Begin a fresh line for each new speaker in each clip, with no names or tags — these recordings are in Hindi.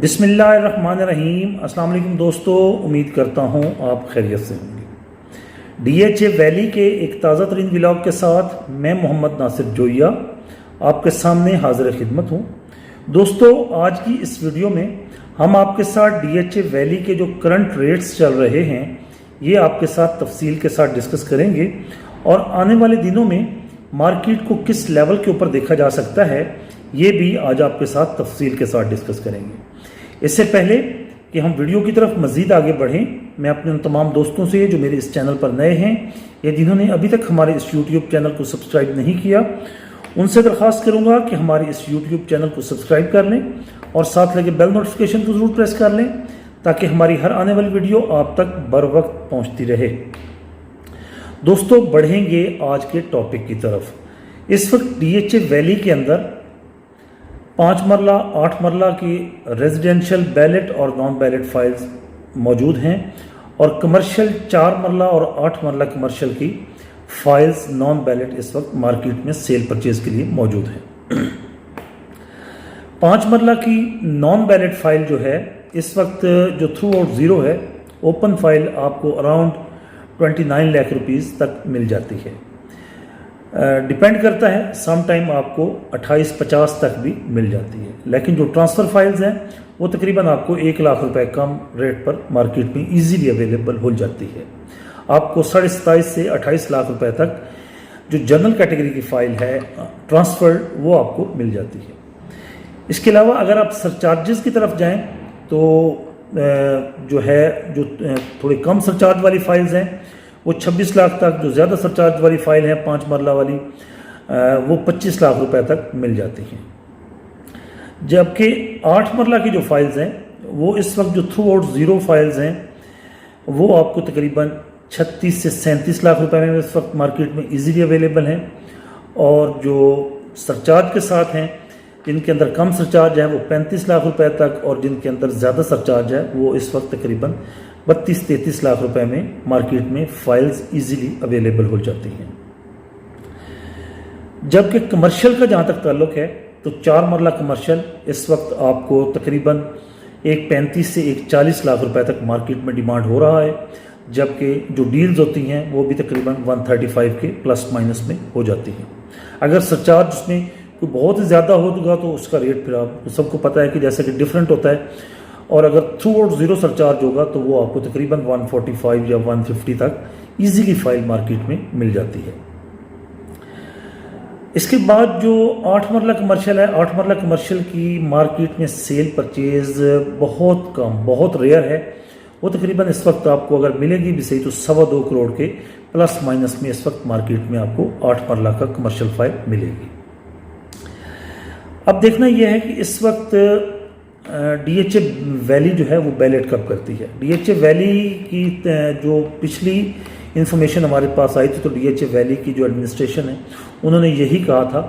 बिस्मिल्लाहिर्रहमानिर्रहीम। अस्सलाम वालेकुम दोस्तों, उम्मीद करता हूँ आप खैरियत से होंगे। DHA वैली के एक ताज़ा तरीन व्लॉग के साथ मैं मोहम्मद नासिर जोइया आपके सामने हाजिर खिदमत हूँ। दोस्तों, आज की इस वीडियो में हम आपके साथ DHA वैली के जो करंट रेट्स चल रहे हैं ये आपके साथ तफसील के साथ डिस्कस करेंगे और आने वाले दिनों में मार्केट को किस लेवल के ऊपर देखा जा सकता है ये भी आज आपके साथ तफसील के साथ डिस्कस करेंगे। इससे पहले कि हम वीडियो की तरफ मज़ीद आगे बढ़ें, मैं अपने उन तमाम दोस्तों से जो मेरे इस चैनल पर नए हैं या जिन्होंने अभी तक हमारे इस YouTube चैनल को सब्सक्राइब नहीं किया, उनसे दरख्वास्त करूंगा कि हमारे इस YouTube चैनल को सब्सक्राइब कर लें और साथ लगे बेल नोटिफिकेशन को ज़रूर प्रेस कर लें ताकि हमारी हर आने वाली वीडियो आप तक बर वक्त पहुँचती रहे। दोस्तों, बढ़ेंगे आज के टॉपिक की तरफ। इस वक्त DHA वैली के अंदर 5 मरला 8 मरला की रेजिडेंशियल बैलेट और नॉन बैलेट फाइल्स मौजूद हैं और कमर्शियल 4 मरला और 8 मरला कमर्शियल की फाइल्स नॉन बैलेट इस वक्त मार्केट में सेल परचेज के लिए मौजूद हैं। 5 मरला की नॉन बैलेट फाइल जो है इस वक्त जो थ्रू आउट ज़ीरो है, ओपन फाइल आपको अराउंड 29 लाख रुपीज़ तक मिल जाती है। डिपेंड करता है, सम टाइम आपको 28-50 तक भी मिल जाती है, लेकिन जो ट्रांसफ़र फाइल्स हैं वो तकरीबन आपको 1 लाख रुपए कम रेट पर मार्केट में इजीली अवेलेबल हो जाती है। आपको 27.5 से 28 लाख रुपए तक जो जनरल कैटेगरी की फ़ाइल है ट्रांसफ़र्ड वो आपको मिल जाती है। इसके अलावा अगर आप सरचार्जेस की तरफ जाएं तो जो थोड़ी कम सरचार्ज वाली फ़ाइल्स हैं वो 26 लाख तक, जो ज़्यादा सरचार्ज वाली फ़ाइल है 5 मरला वाली वो 25 लाख रुपए तक मिल जाती हैं। जबकि 8 मरला की जो फाइल्स हैं वो इस वक्त जो थ्रू आउट ज़ीरो फाइल्स हैं वो आपको तकरीबन 36 से 37 लाख रुपए में इस वक्त मार्केट में इजीली अवेलेबल हैं और जो सरचार्ज के साथ हैं जिनके अंदर कम सरचार्ज है वो 35 लाख रुपए तक और जिनके अंदर ज़्यादा सरचार्ज है वो इस वक्त तकरीबन 32-33 लाख रुपए में मार्केट में फाइल्स इजीली अवेलेबल हो जाती हैं। जबकि कमर्शियल का जहाँ तक ताल्लुक है तो 4 मरला कमर्शियल इस वक्त आपको तकरीबन एक 35 से एक 40 लाख रुपए तक मार्केट में डिमांड हो रहा है, जबकि जो डील्स होती हैं वो भी तकरीबन 135 के प्लस माइनस में हो जाती हैं। अगर सरचार्ज उसमें कोई बहुत ही ज़्यादा होगा तो उसका रेट फिर आपको सबको पता है कि जैसे कि डिफरेंट होता है, और अगर थ्रू आउट ज़ीरो सरचार्ज होगा तो वो आपको तकरीबन 145 या 150 तक इजीली फाइल मार्केट में मिल जाती है। इसके बाद जो 8 मरला कमर्शियल है, 8 मरला कमर्शियल की मार्केट में सेल परचेज बहुत कम, बहुत रेयर है। वो तकरीबन इस वक्त आपको अगर मिलेगी भी सही तो 2.25 करोड़ के प्लस माइनस में इस वक्त मार्केट में आपको 8 मरला का कमर्शियल फाइल मिलेगी। अब देखना यह है कि इस वक्त DHA वैली जो है वो बैलेट कब करती है। DHA वैली की जो पिछली इंफॉर्मेशन हमारे पास आई थी तो DHA वैली की जो एडमिनिस्ट्रेशन है उन्होंने यही कहा था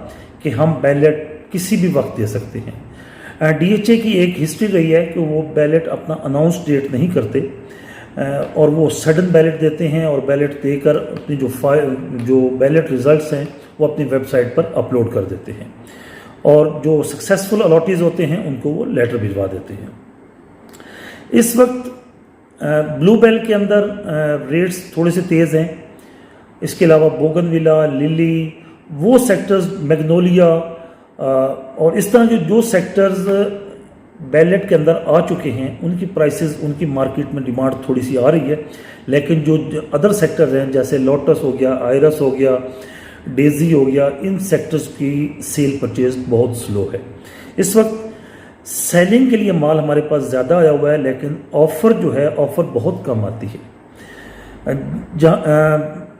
कि हम बैलेट किसी भी वक्त दे सकते हैं। DHA की एक हिस्ट्री रही है कि वो बैलेट अपना अनाउंस डेट नहीं करते और वो सडन बैलेट देते हैं और बैलेट देकर अपनी जो बैलेट रिजल्ट्स हैं वो अपनी वेबसाइट पर अपलोड कर देते हैं और जो सक्सेसफुल अलॉटीज होते हैं उनको वो लेटर भिजवा देते हैं। इस वक्त ब्लू बेल के अंदर रेट्स थोड़े से तेज़ हैं। इसके अलावा बोगनविला, लिली, वो सेक्टर्स, मैग्नोलिया और इस तरह के जो सेक्टर्स बैलेट के अंदर आ चुके हैं उनकी प्राइसेस, उनकी मार्केट में डिमांड थोड़ी सी आ रही है, लेकिन जो अदर सेक्टर्स हैं जैसे लोटस हो गया, आयरस हो गया, डेजी हो गया, इन सेक्टर्स की सेल परचेज बहुत स्लो है। इस वक्त सेलिंग के लिए माल हमारे पास ज़्यादा आया हुआ है लेकिन ऑफ़र जो है ऑफ़र बहुत कम आती है।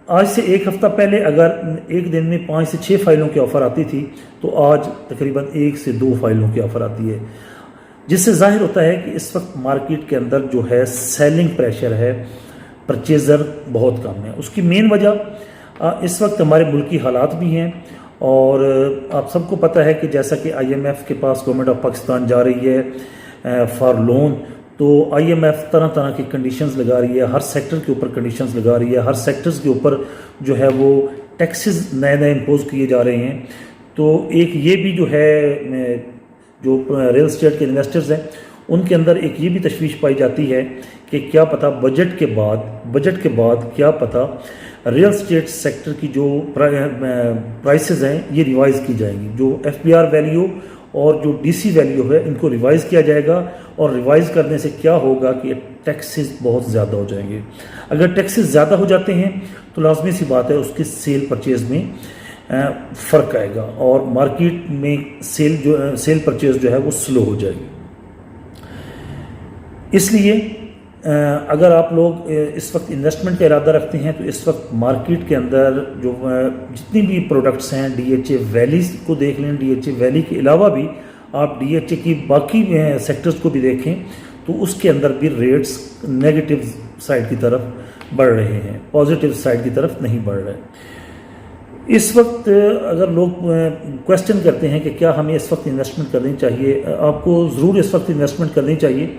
आज से एक हफ़्ता पहले अगर एक दिन में 5 से 6 फाइलों की ऑफ़र आती थी तो आज तकरीबन 1 से 2 फाइलों की ऑफ़र आती है, जिससे जाहिर होता है कि इस वक्त मार्केट के अंदर जो है सेलिंग प्रेशर है, परचेज़र बहुत कम है। उसकी मेन वजह इस वक्त हमारे मुल्की हालात भी हैं और आप सबको पता है कि जैसा कि IMF के पास गवर्नमेंट ऑफ पाकिस्तान जा रही है फॉर लोन, तो IMF तरह तरह की कंडीशंस लगा रही है, हर सेक्टर के ऊपर कंडीशंस लगा रही है, हर सेक्टर्स के ऊपर जो है वो टैक्सेस नए नए इम्पोज किए जा रहे हैं। तो एक ये भी जो है जो रियल एस्टेट के इन्वेस्टर्स हैं उनके अंदर एक ये भी तशवीश पाई जाती है कि क्या पता बजट के बाद क्या पता रियल स्टेट सेक्टर की जो प्राइसेस हैं ये रिवाइज़ की जाएंगी। जो FBR वैल्यू और जो DC वैल्यू है इनको रिवाइज़ किया जाएगा, और रिवाइज़ करने से क्या होगा कि टैक्सेस बहुत ज़्यादा हो जाएंगे। अगर टैक्सेस ज़्यादा हो जाते हैं तो लाजमी सी बात है उसकी सेल परचेज़ में फ़र्क आएगा, और मार्केट में सेल परचेज़ जो है वो स्लो हो जाएगी। इसलिए अगर आप लोग इस वक्त इन्वेस्टमेंट का इरादा रखते हैं तो इस वक्त मार्केट के अंदर जो जितनी भी प्रोडक्ट्स हैं DHA वैली को देख लें। DHA वैली के अलावा भी आप DHA की बाकी सेक्टर्स को भी देखें तो उसके अंदर भी रेट्स नेगेटिव साइड की तरफ बढ़ रहे हैं, पॉजिटिव साइड की तरफ नहीं बढ़ रहे। इस वक्त अगर लोग क्वेश्चन करते हैं कि क्या हमें इस वक्त इन्वेस्टमेंट करनी चाहिए, आपको ज़रूर इस वक्त इन्वेस्टमेंट करनी चाहिए,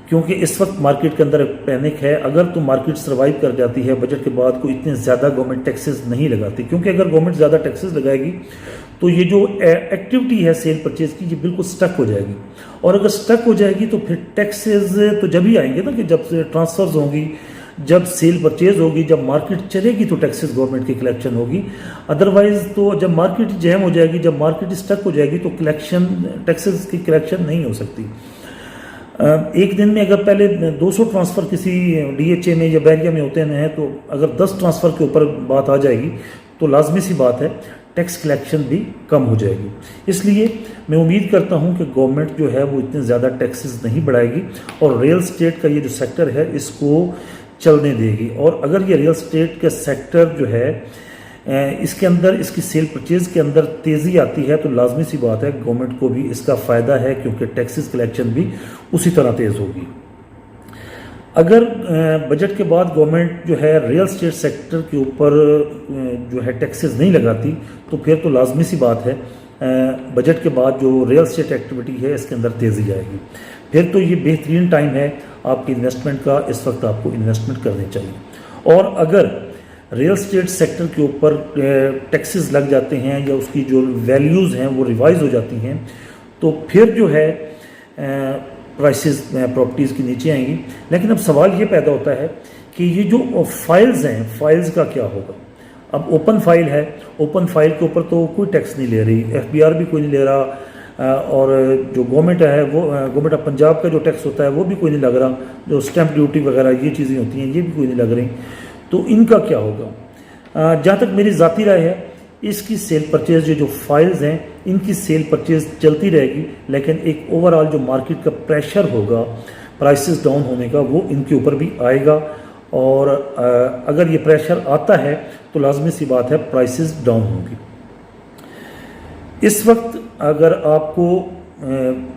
क्योंकि इस वक्त मार्केट के अंदर पैनिक है। अगर तो मार्केट सर्वाइव कर जाती है बजट के बाद को इतने ज़्यादा गवर्नमेंट टैक्सेस नहीं लगाती, क्योंकि अगर गवर्नमेंट ज़्यादा टैक्सेस लगाएगी तो ये जो एक्टिविटी है सेल परचेज की ये बिल्कुल स्टक हो जाएगी। और अगर स्टक हो जाएगी तो फिर टैक्सेस तो जब ही आएंगे ना कि जब ट्रांसफर्स होंगी, जब सेल परचेज होगी, जब मार्केट चलेगी तो टैक्सेस गवर्नमेंट की कलेक्शन होगी। अदरवाइज तो जब मार्केट जैम हो जाएगी, जब मार्केट स्टक हो जाएगी तो टैक्सेस की कलेक्शन नहीं हो सकती। एक दिन में अगर पहले 200 ट्रांसफ़र किसी DHA में या बैरिया में होते हैं तो अगर 10 ट्रांसफ़र के ऊपर बात आ जाएगी तो लाजमी सी बात है टैक्स कलेक्शन भी कम हो जाएगी। इसलिए मैं उम्मीद करता हूं कि गवर्नमेंट जो है वो इतने ज़्यादा टैक्सेस नहीं बढ़ाएगी और रियल स्टेट का ये जो सेक्टर है इसको चलने देगी। और अगर ये रियल स्टेट का सेक्टर जो है इसके अंदर इसकी सेल परचेज के अंदर तेज़ी आती है तो लाजमी सी बात है गवर्नमेंट को भी इसका फ़ायदा है, क्योंकि टैक्सेस कलेक्शन भी उसी तरह तेज़ होगी। अगर बजट के बाद गवर्नमेंट जो है रियल स्टेट सेक्टर के ऊपर जो है टैक्सेस नहीं लगाती तो फिर तो लाजमी सी बात है बजट के बाद जो रियल स्टेट एक्टिविटी है इसके अंदर तेज़ी आएगी। फिर तो ये बेहतरीन टाइम है आपकी इन्वेस्टमेंट का, इस वक्त आपको इन्वेस्टमेंट करनी चाहिए। और अगर रियल स्टेट सेक्टर के ऊपर टैक्सेस लग जाते हैं या उसकी जो वैल्यूज़ हैं वो रिवाइज हो जाती हैं तो फिर जो है प्राइसेस प्रॉपर्टीज़ की नीचे आएंगी। लेकिन अब सवाल ये पैदा होता है कि ये जो फाइल्स हैं, फाइल्स का क्या होगा। अब ओपन फाइल है, ओपन फाइल के ऊपर तो कोई टैक्स नहीं ले रही, FBR भी कोई नहीं ले रहा, और जो गवर्नमेंट है वो गवर्नमेंट ऑफ पंजाब का जो टैक्स होता है वो भी कोई नहीं लग रहा, जो स्टैंप ड्यूटी वगैरह ये चीज़ें होती हैं ये भी कोई नहीं लग रही। तो इनका क्या होगा। जहाँ तक मेरी ज़ाती राय है इसकी सेल परचेज जो फाइल्स हैं इनकी सेल परचेज चलती रहेगी, लेकिन एक ओवरऑल जो मार्केट का प्रेशर होगा प्राइसेस डाउन होने का वो इनके ऊपर भी आएगा। और अगर ये प्रेशर आता है तो लाजमी सी बात है प्राइसेस डाउन होंगी। इस वक्त अगर आपको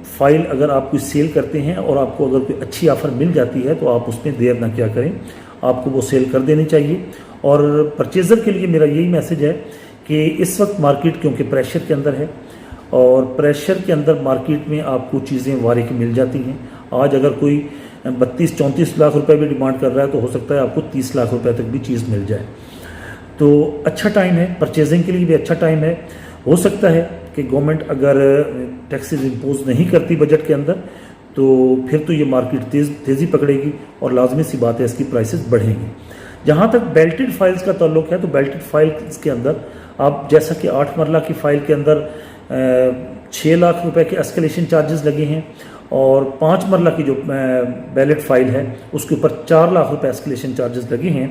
फाइल अगर आप कोई सेल करते हैं और आपको अगर कोई अच्छी ऑफ़र मिल जाती है तो आप उसमें देर ना क्या करें, आपको वो सेल कर देनी चाहिए। और परचेज़र के लिए मेरा यही मैसेज है कि इस वक्त मार्केट क्योंकि प्रेशर के अंदर है और प्रेशर के अंदर मार्केट में आपको चीज़ें वारे की मिल जाती हैं। आज अगर कोई 32-34 लाख रुपए भी डिमांड कर रहा है तो हो सकता है आपको 30 लाख रुपए तक भी चीज़ मिल जाए। तो अच्छा टाइम है, परचेजिंग के लिए भी अच्छा टाइम है। हो सकता है कि गवर्नमेंट अगर टैक्सेस इम्पोज नहीं करती बजट के अंदर तो फिर तो ये मार्केट तेज़ी पकड़ेगी और लाजमी सी बात है इसकी प्राइसेस बढ़ेंगी। जहाँ तक बेल्टेड फाइल्स का ताल्लुक है तो बेल्टेड फाइल्स के अंदर आप जैसा कि 8 मरला की फ़ाइल के अंदर 6 लाख रुपए के एस्केलेशन चार्जेस लगे हैं और 5 मरला की जो बैलेट फाइल है उसके ऊपर 4 लाख रुपए एस्केलेशन चार्जेस लगे हैं।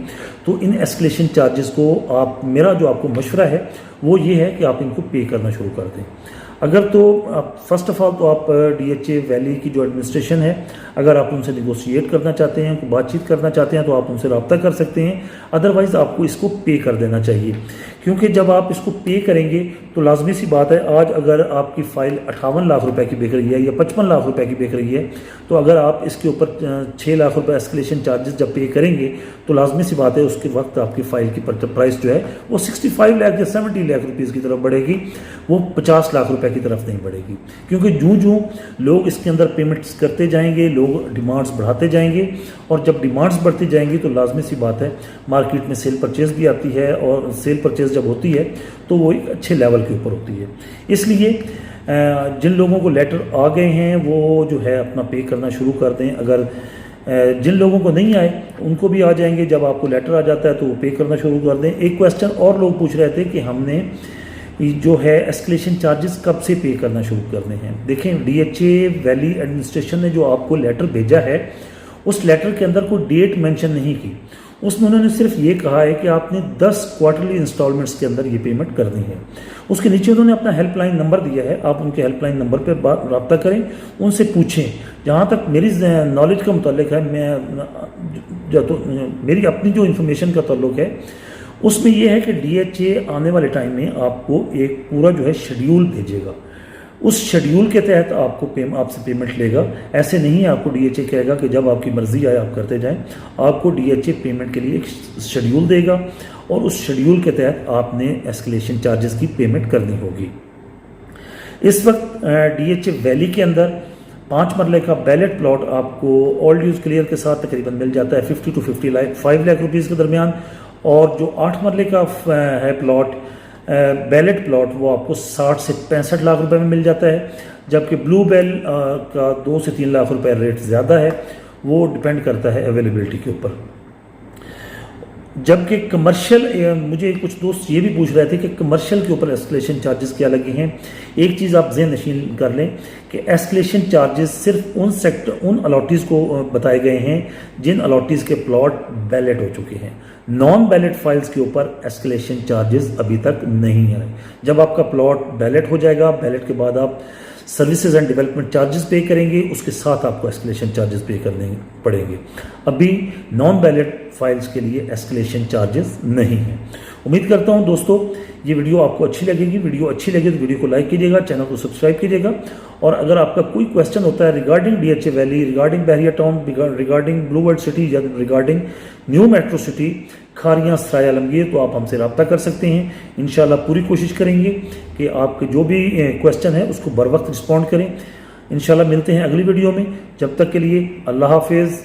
तो इन एस्केलेशन चार्जेस को आप मेरा जो आपको मशवरा है वो ये है कि आप इनको पे करना शुरू कर दें। अगर तो आप फर्स्ट ऑफ ऑल तो आप DHA वैली की जो एडमिनिस्ट्रेशन है अगर आप उनसे निगोशिएट करना चाहते हैं, बातचीत करना चाहते हैं तो आप उनसे रब्ता कर सकते हैं। अदरवाइज़ आपको इसको पे कर देना चाहिए, क्योंकि जब आप इसको पे करेंगे तो लाजमी सी बात है आज अगर आपकी फ़ाइल 58 लाख रुपए की बिक रही है या 55 लाख रुपए की बिक रही है तो अगर आप इसके ऊपर 6 लाख रुपए एस्केलेशन चार्जेस जब पे करेंगे तो लाजमी सी बात है उसके वक्त आपकी फ़ाइल की प्राइस जो है वो 65 लाख या 70 लाख रुपीज़ की तरफ बढ़ेगी, वो 50 लाख रुपए की तरफ नहीं बढ़ेगी। क्योंकि जूँ लोग इसके अंदर पेमेंट्स करते जाएंगे, लोग डिमांड्स बढ़ाते जाएंगे और जब डिमांड्स बढ़ती जाएंगी तो लाजमी सी बात है मार्केट में सेल परचेज भी आती है और सेल परचेज जब होती है तो वो एक अच्छे लेवल के ऊपर होती है। इसलिए जिन लोगों को लेटर आ गए हैं वो जो है अपना पे करना शुरू कर दें। अगर जिन लोगों को नहीं आए उनको भी आ जाएंगे, जब आपको लेटर आ जाता है तो वो पे करना शुरू कर दें। एक क्वेश्चन और लोग पूछ रहे थे कि हमने जो है एस्केलेशन चार्जेस कब से पे करना शुरू करने हैं। देखें, डीएचए वैली एडमिनिस्ट्रेशन ने जो आपको लेटर भेजा है उस लेटर के अंदर कोई डेट मेंशन नहीं की, उसमें उन्होंने सिर्फ ये कहा है कि आपने 10 क्वार्टरली इंस्टॉलमेंट्स के अंदर ये पेमेंट करनी है। उसके नीचे उन्होंने अपना हेल्पलाइन नंबर दिया है, आप उनके हेल्पलाइन नंबर पर रब्ता करें, उनसे पूछें। जहाँ तक मेरी नॉलेज का मुतालिक है, मेरी अपनी जो इन्फॉर्मेशन का ताल्लुक है उसमें यह है कि डीएचए आने वाले टाइम में आपको एक पूरा जो है शेड्यूल भेजेगा, उस शेड्यूल के तहत आपसे पेमेंट लेगा। ऐसे नहीं आपको डीएचए कहेगा कि जब आपकी मर्जी आए आप करते जाएं। आपको डीएचए पेमेंट के लिए एक शेड्यूल देगा और उस शेड्यूल के तहत आपने एस्केलेशन चार्जेस की पेमेंट करनी होगी। इस वक्त डीएचए वैली के अंदर 5 मरले का बैलेट प्लॉट आपको ऑल ड्यूज क्लियर के साथ तकरीबन मिल जाता है 50 to 55 लाख रुपीज़ के दरमियान, और जो 8 मरले का है प्लॉट बैलेट प्लॉट वो आपको 60 से 65 लाख रुपए में मिल जाता है। जबकि ब्लू बेल का 2 से 3 लाख रुपए रेट ज़्यादा है, वो डिपेंड करता है अवेलेबिलिटी के ऊपर। जबकि कमर्शियल, मुझे कुछ दोस्त ये भी पूछ रहे थे कि कमर्शियल के ऊपर एस्केलेशन चार्जेस क्या लगे हैं। एक चीज़ आप ज़हन नशीन कर लें कि एस्केलेशन चार्जेस सिर्फ उन अलॉटीज़ को बताए गए हैं जिन अलॉटीज़ के प्लॉट बैलेट हो चुके हैं। नॉन बैलेट फाइल्स के ऊपर एस्केलेशन चार्जेस अभी तक नहीं आए। जब आपका प्लॉट बैलेट हो जाएगा, बैलेट के बाद आप सर्विसेज एंड डेवलपमेंट चार्जेस पे करेंगे, उसके साथ आपको एस्केलेशन चार्जेस पे करने पड़ेंगे। अभी नॉन बैलेट फाइल्स के लिए एस्केलेशन चार्जेस नहीं हैं। उम्मीद करता हूं दोस्तों ये वीडियो आपको अच्छी लगेगी। वीडियो अच्छी लगे तो वीडियो को लाइक कीजिएगा, चैनल को सब्सक्राइब कीजिएगा, और अगर आपका कोई क्वेश्चन होता है regarding DHA valley, regarding Bahria town, regarding blue world city या regarding new metro city Kharian Sarai Alamgir, तो आप हमसे रब्ता कर सकते हैं। इंशाल्लाह पूरी कोशिश करेंगे कि आपके जो भी क्वेश्चन है उसको बर वक्त रिस्पॉन्ड करें। इंशाल्लाह मिलते हैं अगली वीडियो में। जब तक के लिए अल्लाह हाफिज़।